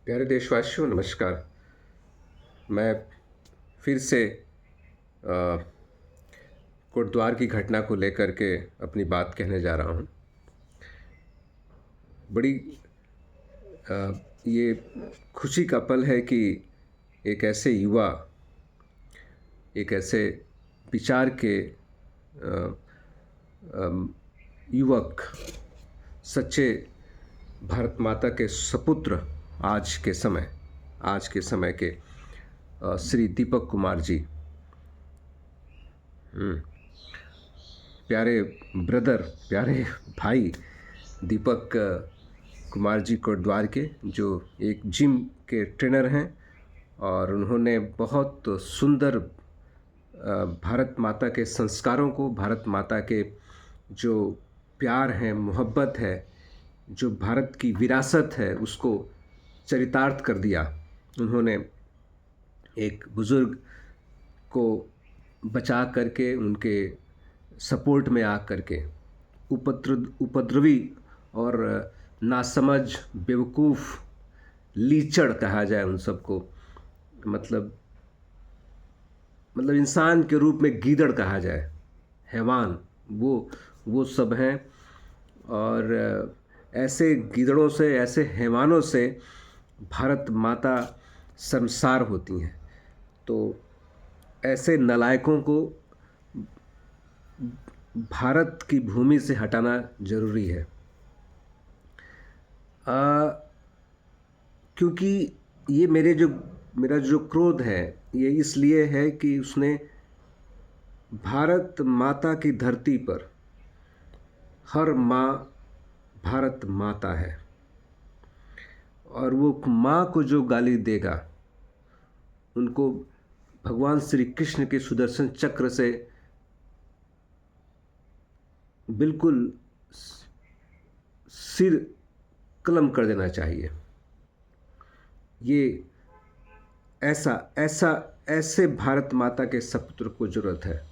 प्यारे देशवासियों, नमस्कार। मैं फिर से कोटद्वार की घटना को लेकर के अपनी बात कहने जा रहा हूँ। बड़ी ये खुशी का पल है कि एक ऐसे युवा, एक ऐसे विचार के अ, युवक, सच्चे भारत माता के सपुत्र आज के समय के श्री दीपक कुमार जी, प्यारे ब्रदर, प्यारे भाई दीपक कुमार जी कोटद्वार के, जो एक जिम के ट्रेनर हैं और उन्होंने बहुत सुंदर भारत माता के संस्कारों को, भारत माता के जो प्यार है, मोहब्बत है, जो भारत की विरासत है, उसको चरितार्थ कर दिया। उन्होंने एक बुज़ुर्ग को बचा करके, उनके सपोर्ट में आ करके, उपद्रवी और नासमझ, बेवकूफ़, लीचड़ कहा जाए उन सबको, मतलब इंसान के रूप में गीदड़ कहा जाए, हैवान, वो सब हैं। और ऐसे गीदड़ों से, ऐसे हैवानों से भारत माता शर्मसार होती हैं। तो ऐसे नालायकों को भारत की भूमि से हटाना ज़रूरी है। क्योंकि ये मेरा जो क्रोध है, ये इसलिए है कि उसने भारत माता की धरती पर, हर माँ भारत माता है, और वो माँ को जो गाली देगा, उनको भगवान श्री कृष्ण के सुदर्शन चक्र से बिल्कुल सिर कलम कर देना चाहिए। ये ऐसे भारत माता के सपुत्र को ज़रूरत है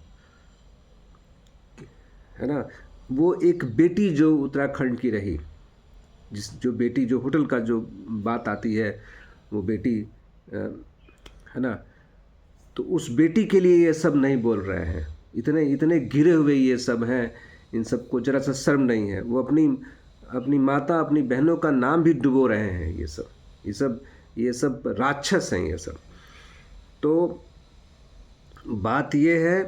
ना। वो एक बेटी जो उत्तराखंड की रही, जो बेटी, जो होटल का जो बात आती है, वो बेटी है ना, तो उस बेटी के लिए ये सब नहीं बोल रहे हैं। इतने गिरे हुए ये सब हैं, इन सबको ज़रा सा शर्म नहीं है। वो अपनी माता, अपनी बहनों का नाम भी डुबो रहे हैं। ये सब राक्षस हैं ये सब। तो बात ये है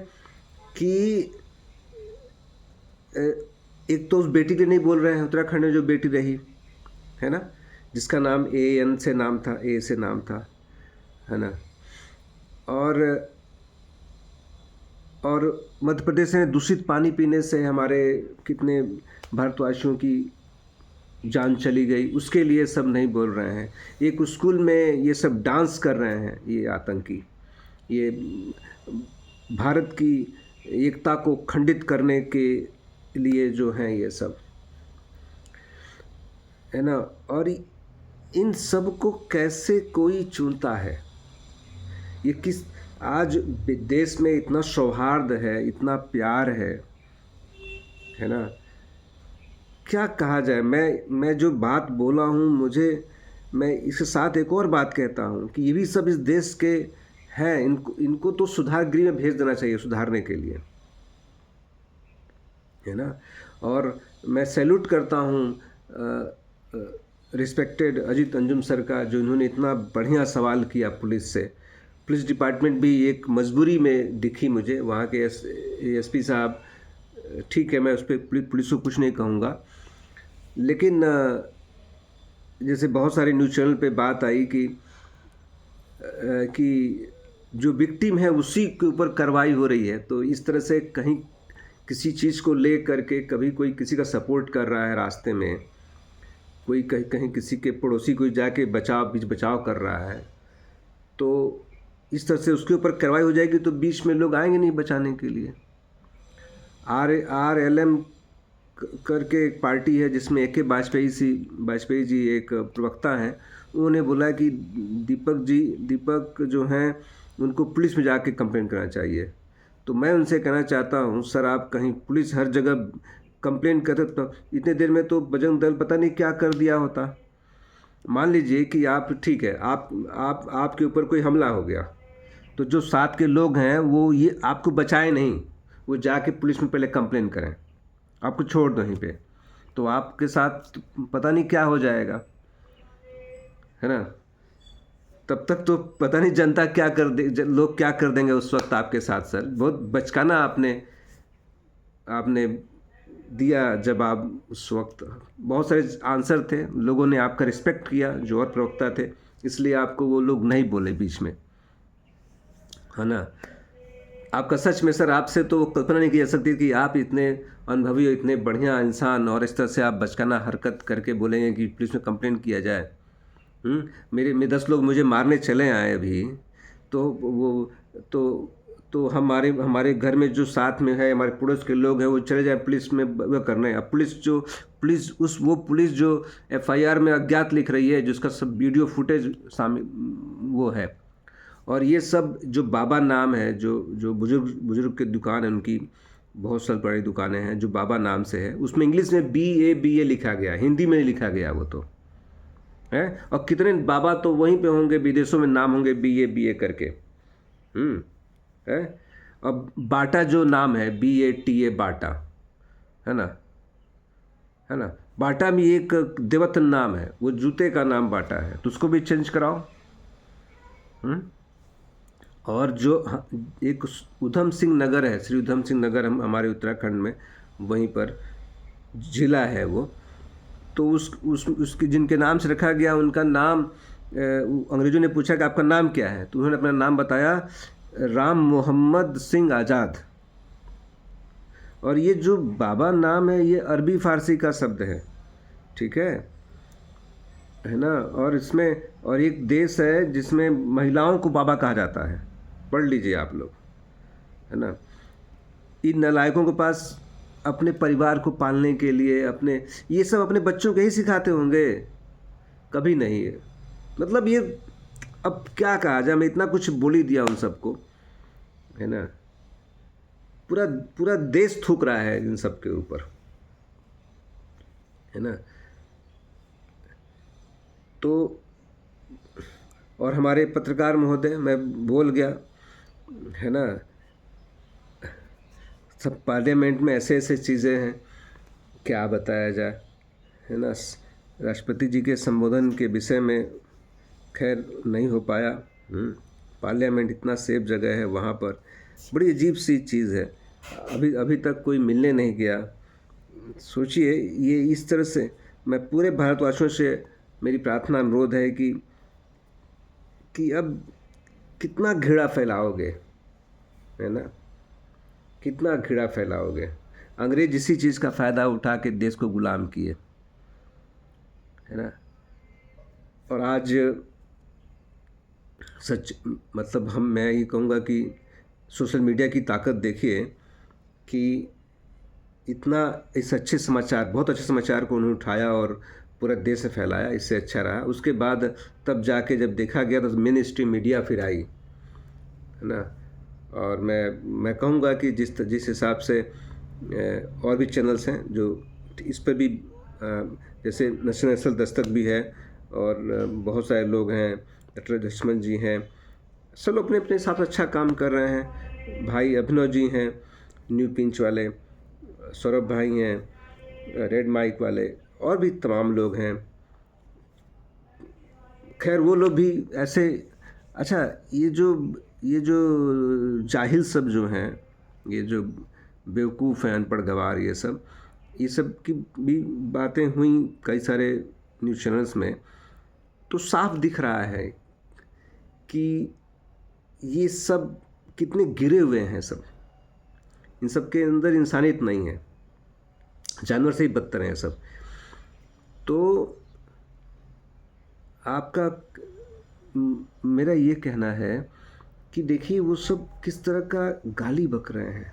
कि एक तो उस बेटी के नहीं बोल रहे हैं, उत्तराखंड में जो बेटी रही है ना, जिसका नाम AN से नाम था, A से नाम था, है ना। और मध्य प्रदेश में दूषित पानी पीने से हमारे कितने भारतवासियों की जान चली गई, उसके लिए सब नहीं बोल रहे हैं। एक स्कूल में ये सब डांस कर रहे हैं, ये आतंकी, ये भारत की एकता को खंडित करने के लिए जो हैं ये सब, है ना। और इन सब को कैसे कोई चुनता है? ये किस, आज देश में इतना सौहार्द है, इतना प्यार है ना। क्या कहा जाए? मैं जो बात बोला हूँ, मैं इसके साथ एक और बात कहता हूँ कि ये भी सब इस देश के हैं। इनको तो सुधार गृह में भेज देना चाहिए, सुधारने के लिए, है ना। और मैं सैल्यूट करता हूँ रिस्पेक्टेड अजीत अंजुम सर का, जो इन्होंने इतना बढ़िया सवाल किया पुलिस से। पुलिस डिपार्टमेंट भी एक मजबूरी में दिखी मुझे, वहाँ के SP साहब, ठीक है, मैं उस पर पुलिस को कुछ नहीं कहूँगा, लेकिन जैसे बहुत सारे न्यूज़ चैनल पे बात आई कि जो विक्टिम है उसी के ऊपर कार्रवाई हो रही है। तो इस तरह से कहीं किसी चीज़ को ले करके, कभी कोई किसी का सपोर्ट कर रहा है रास्ते में, कोई कहीं किसी के पड़ोसी को जाके बीच बचाव कर रहा है, तो इस तरह से उसके ऊपर कार्रवाई हो जाएगी, तो बीच में लोग आएंगे नहीं बचाने के लिए। RLM करके एक पार्टी है, जिसमें AK वाजपेयी जी एक प्रवक्ता हैं। उन्होंने बोला कि दीपक जो हैं, उनको पुलिस में जाके कंप्लेंट करना चाहिए। तो मैं उनसे कहना चाहता हूँ, सर, आप कहीं पुलिस हर जगह कंप्लेंट करते तो इतने देर में तो बजरंग दल पता नहीं क्या कर दिया होता, मान लीजिए कि आप ठीक है, आप आपके ऊपर कोई हमला हो गया, तो जो साथ के लोग हैं वो ये आपको बचाए नहीं, वो जाके पुलिस में पहले कंप्लेन करें, आपको छोड़ दो वहीं पे, तो आपके साथ पता नहीं क्या हो जाएगा, है ना। तब तक तो पता नहीं जनता क्या कर दे, लोग क्या कर देंगे उस वक्त आपके साथ। सर बहुत बचकाना आपने आपने दिया जवाब उस वक्त। बहुत सारे आंसर थे, लोगों ने आपका रिस्पेक्ट किया जो और प्रवक्ता थे, इसलिए आपको वो लोग नहीं बोले बीच में, है ना। आपका सच में सर, आपसे तो कल्पना नहीं की जा सकती कि आप इतने अनुभवी और इतने बढ़िया इंसान, और इस तरह से आप बचकाना हरकत करके बोलेंगे कि पुलिस में कंप्लेंट किया जाए। मेरे 10 लोग मुझे मारने चले आए अभी, तो वो तो तो हमारे हमारे घर में जो साथ में है, हमारे पड़ोस के लोग हैं, वो चले जाए पुलिस में वह करने। अब पुलिस जो एफआईआर में अज्ञात लिख रही है, जिसका सब वीडियो फुटेज सामने वो है, और ये सब जो बाबा नाम है, जो जो बुजुर्ग की दुकान है उनकी, बहुत साल पुरानी दुकानें हैं जो बाबा नाम से है, उसमें इंग्लिश में BA लिखा गया, हिंदी में नहीं लिखा गया वो तो है। और कितने बाबा तो वहीं पे होंगे, विदेशों में नाम होंगे BA करके, है। अब बाटा जो नाम है, BATA बाटा, है ना, है ना। बाटा भी एक देवतन नाम है, वो जूते का नाम बाटा है, तो उसको भी चेंज कराओ। और जो एक उधम सिंह नगर है, श्री उधम सिंह नगर, हम हमारे उत्तराखंड में वहीं पर जिला है वो, तो उसके जिनके नाम से रखा गया उनका नाम, अंग्रेज़ों ने पूछा कि आपका नाम क्या है, तो उन्होंने अपना नाम बताया, राम मोहम्मद सिंह आज़ाद। और ये जो बाबा नाम है ये अरबी फ़ारसी का शब्द है, ठीक है ना। और इसमें और एक देश है जिसमें महिलाओं को बाबा कहा जाता है, पढ़ लीजिए आप लोग, है ना। इन नालायकों के पास अपने परिवार को पालने के लिए ये सब अपने बच्चों को ही सिखाते होंगे, कभी नहीं है। मतलब ये अब क्या कहा जाए, मैं इतना कुछ बोल ही दिया उन सबको, है ना। पूरा पूरा देश थूक रहा है इन सब के ऊपर, है ना। तो और हमारे पत्रकार महोदय, मैं बोल गया, है ना, सब पार्लियामेंट में ऐसे ऐसे चीज़ें हैं, क्या बताया जाए, है ना। राष्ट्रपति जी के संबोधन के विषय में खैर नहीं हो पाया। पार्लियामेंट इतना सेफ जगह है, वहाँ पर बड़ी अजीब सी चीज़ है, अभी तक कोई मिलने नहीं गया। सोचिए, ये इस तरह से मैं पूरे भारतवासियों से मेरी प्रार्थना अनुरोध है कि अब कितना घृणा फैलाओगे, है ना, कितना घृणा फैलाओगे। अंग्रेज इसी चीज़ का फ़ायदा उठा के देश को गुलाम किए, है ना। और आज सच मतलब मैं ये कहूँगा कि सोशल मीडिया की ताकत देखिए कि इतना इस अच्छे समाचार, बहुत अच्छे समाचार को उन्होंने उठाया और पूरा देश में फैलाया, इससे अच्छा रहा। उसके बाद तब जाके जब देखा गया तो मेन स्ट्रीम मीडिया फिर आई, है ना। और मैं कहूँगा कि जिस हिसाब से और भी चैनल्स हैं जो इस पर भी, जैसे नेशनल दस्तक भी है, और बहुत सारे लोग हैं, डॉक्टर दुश्मन जी हैं, सब अपने अपने हिसाब से अच्छा काम कर रहे हैं। भाई अभिनव जी हैं न्यू पिंच वाले, सौरभ भाई हैं रेड माइक वाले, और भी तमाम लोग हैं। खैर वो लोग भी ऐसे, अच्छा ये जो जाहिल सब जो हैं, ये जो बेवकूफ़ हैं, अनपढ़ गवार, ये सब की भी बातें हुई कई सारे न्यूज़ चैनल्स में, तो साफ दिख रहा है कि ये सब कितने गिरे हुए हैं सब, इन सब के अंदर इंसानियत नहीं है, जानवर से ही बदतर हैं सब। तो आपका मेरा ये कहना है कि देखिए वो सब किस तरह का गाली बक रहे हैं,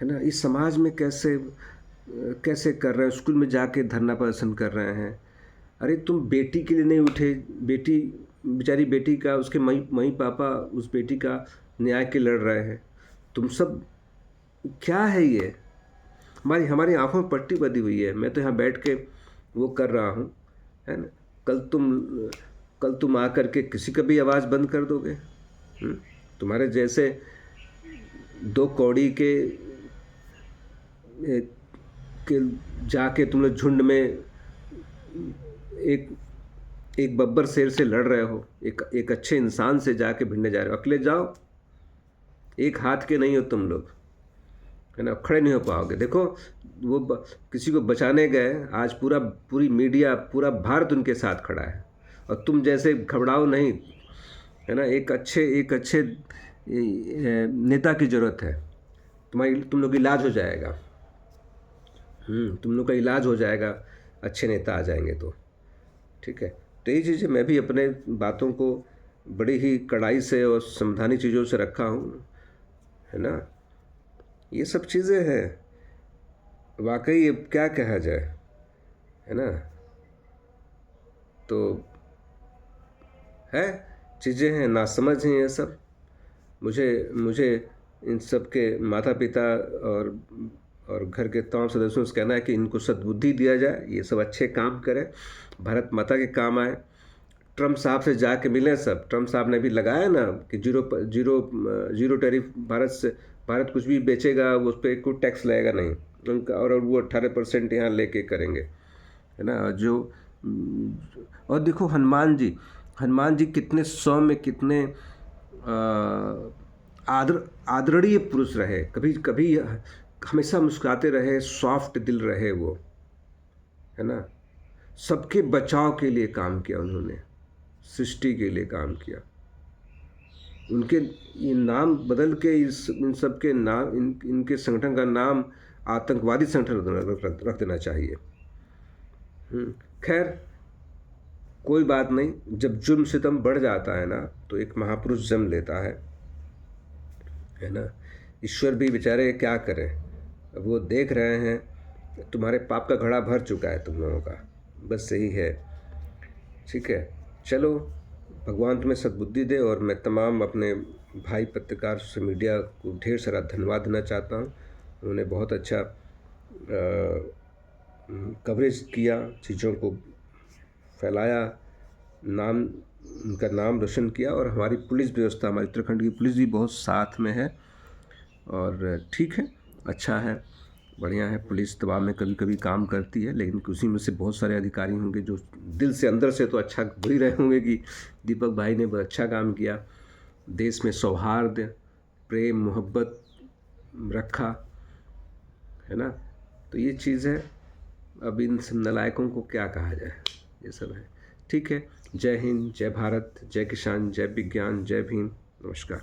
है ना। इस समाज में कैसे कर रहे हैं, स्कूल में जाके धरना प्रदर्शन कर रहे हैं। अरे तुम बेटी के लिए नहीं उठे, बेचारी बेटी का, उसके मई पापा उस बेटी का न्याय के लड़ रहे हैं, तुम सब क्या है ये। हमारी आंखों में पट्टी बंधी हुई है। मैं तो यहाँ बैठ के वो कर रहा हूँ, है ना, कल तुम आकर के किसी का भी आवाज़ बंद कर दोगे? तुम्हारे जैसे दो कौड़ी के जाके तुम लोग झुंड में एक बब्बर शेर से लड़ रहे हो, एक अच्छे इंसान से जाके भिड़ने जा रहे हो। अकेले जाओ, एक हाथ के नहीं हो तुम लोग, है ना, खड़े नहीं हो पाओगे। देखो वो किसी को बचाने गए, आज पूरी मीडिया, पूरा भारत उनके साथ खड़ा है, और तुम जैसे घबराओ नहीं, है ना। एक अच्छे नेता की ज़रूरत है। तुम लोग इलाज हो जाएगा, तुम लोग का इलाज हो जाएगा, अच्छे नेता आ जाएंगे तो, ठीक है। तो ये चीज़ें मैं भी अपने बातों को बड़ी ही कड़ाई से और सावधानी चीज़ों से रखा हूँ, है ना। ये सब चीज़ें हैं, वाकई अब क्या कहा जाए, है ना। तो है, चीज़ें हैं, नासमझ हैं ये सब। मुझे इन सब के माता पिता और घर के तमाम सदस्यों से कहना है कि इनको सद्बुद्धि दिया जाए, ये सब अच्छे काम करें, भारत माता के काम आए। ट्रम्प साहब से जाके मिलें सब। ट्रम्प साहब ने भी लगाया ना कि जीरो टैरिफ भारत कुछ भी बेचेगा उस पर कोई टैक्स लगेगा नहीं उनका, और वो 18% यहाँ लेके करेंगे, है ना। और देखो हनुमान जी कितने सौम्य, कितने आदरणीय पुरुष रहे, कभी हमेशा मुस्कुराते रहे, सॉफ्ट दिल रहे वो, है ना। सबके बचाव के लिए काम किया उन्होंने, सृष्टि के लिए काम किया। उनके ये नाम बदल के इन सब के नाम, इनके संगठन का नाम आतंकवादी संगठन रख देना चाहिए। खैर कोई बात नहीं, जब जुर्म सितम बढ़ जाता है ना तो एक महापुरुष जन्म लेता है ना। ईश्वर भी बेचारे क्या करें, अब वो देख रहे हैं तुम्हारे पाप का घड़ा भर चुका है तुम लोगों का, बस यही है, ठीक है। चलो, भगवान तुम्हें सद्बुद्धि दे। और मैं तमाम अपने भाई पत्रकार से मीडिया को ढेर सारा धन्यवाद देना चाहता हूँ। उन्होंने बहुत अच्छा कवरेज किया, चीज़ों को फैलाया, उनका नाम रोशन किया। और हमारी पुलिस व्यवस्था, हमारी उत्तराखंड की पुलिस भी बहुत साथ में है, और ठीक है, अच्छा है, बढ़िया है। पुलिस दबाव में कभी कभी काम करती है, लेकिन उसी में से बहुत सारे अधिकारी होंगे जो दिल से, अंदर से तो अच्छा बोल ही रहे होंगे कि दीपक भाई ने बहुत अच्छा काम किया, देश में सौहार्द, प्रेम, मोहब्बत रखा, है ना। तो ये चीज़ है। अब इन सब नालायकों को क्या कहा जाए, ये सब है, ठीक है। जय हिंद, जय भारत, जय किसान, जय विज्ञान, जय भीम, नमस्कार।